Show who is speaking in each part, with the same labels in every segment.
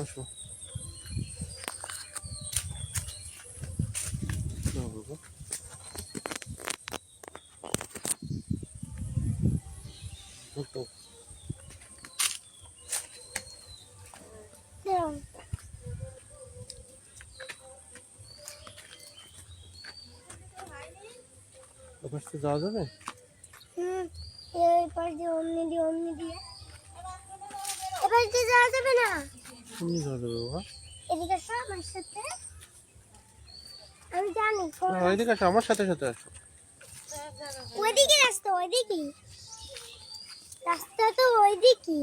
Speaker 1: আসো। না বাবা। তো ওপাশ থেকে যাওয়া যাবে?
Speaker 2: এবার দিয়ে অমনি দিয়ে এবার দিয়ে যাওয়া যাবে না।
Speaker 1: এমনি যাওয়া যাবে বাবা।
Speaker 2: এদিকে আসো আমার সাথে, আমি জানি
Speaker 1: না ওইদিকে আসো, আমার সাথে সাথে আসো।
Speaker 2: ওইদিকে রাস্তা, ওইদিকে রাস্তা তো ওইদিকে।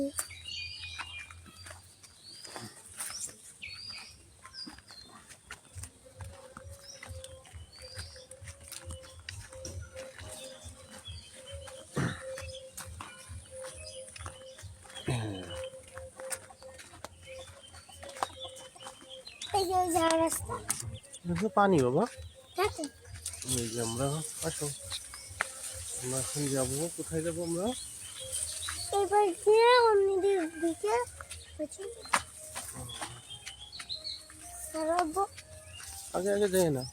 Speaker 2: এই যে যাওয়ার রাস্তা,
Speaker 1: এটা তো পানি বাবা।
Speaker 2: হ্যাঁ তো।
Speaker 1: এই যে আমরা আসো, আমরা এখন যাবো। কোথায় যাবো আমরা?
Speaker 2: এবার দিয়ে অমনি দিকে সরাবো।
Speaker 1: আগে আগে যাই না,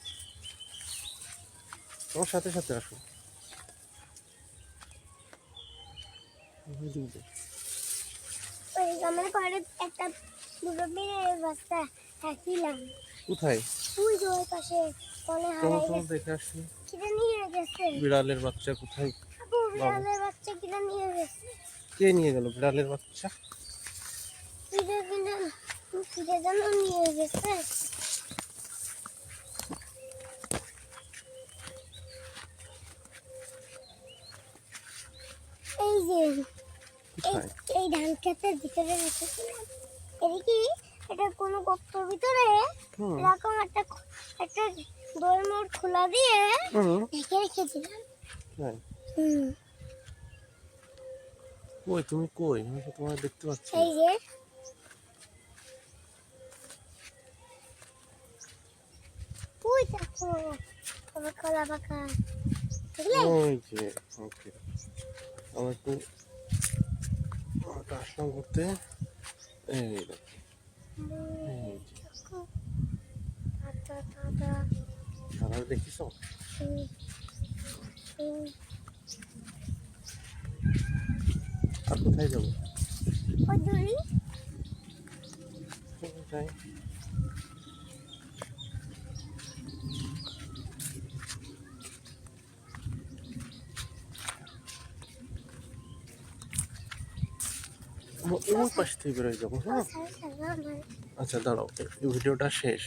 Speaker 1: আমার সাথে সাথে আসো। ওইদিকে যাই।
Speaker 2: ওই আমার ঘরে একটা দুটো বিড়ালের বাচ্চা রাখিলাম।
Speaker 1: কোথায়?
Speaker 2: ওই যে ওই পাশে কলে
Speaker 1: চলো
Speaker 2: হারাই
Speaker 1: চলো
Speaker 2: গেছে।
Speaker 1: দেখে আসি
Speaker 2: কিরা নিয়ে গেছে
Speaker 1: বিড়ালের বাচ্চা কোথায়।
Speaker 2: আপু, বিড়ালের বাচ্চা কিরা নিয়ে গেছে।
Speaker 1: কে নিয়ে গেল বিড়ালের বাচ্চা?
Speaker 2: কিরা যেন নিয়ে গেছে। এই যে
Speaker 1: কোথায়?
Speaker 2: এই ধান ক্ষেতের ভিতরে রেখেছিলাম। এদিকে এটা কোনো গর্তের ভিতরে
Speaker 1: হুম
Speaker 2: এরকম একটা দোলমোড় খোলা দিয়ে
Speaker 1: হুম
Speaker 2: ঢেকে রেখেছিলাম।
Speaker 1: তাই?
Speaker 2: হুম,
Speaker 1: কই তুমি কই? আমি তো তোমার দেখতে পাচ্ছি না।
Speaker 2: এই যে ওই দেখো আমার কলা পাকা, বুঝলে?
Speaker 1: ওই যে ওকে, আমার একটু আসলাম করতে। এই দেখো, এই যে
Speaker 2: দেখো, আটা টাটা।
Speaker 1: কালার দেখিছো?
Speaker 2: হুম, হুম।
Speaker 1: আর কোথায় যাবো?
Speaker 2: ওই দড়ি
Speaker 1: যাই। ওই পাশ থেকে বেরোয় যাবো। হ্যাঁ
Speaker 2: সারা সারা আমার
Speaker 1: আচ্ছা দাঁড়াও, এই ভিডিওটা শেষ।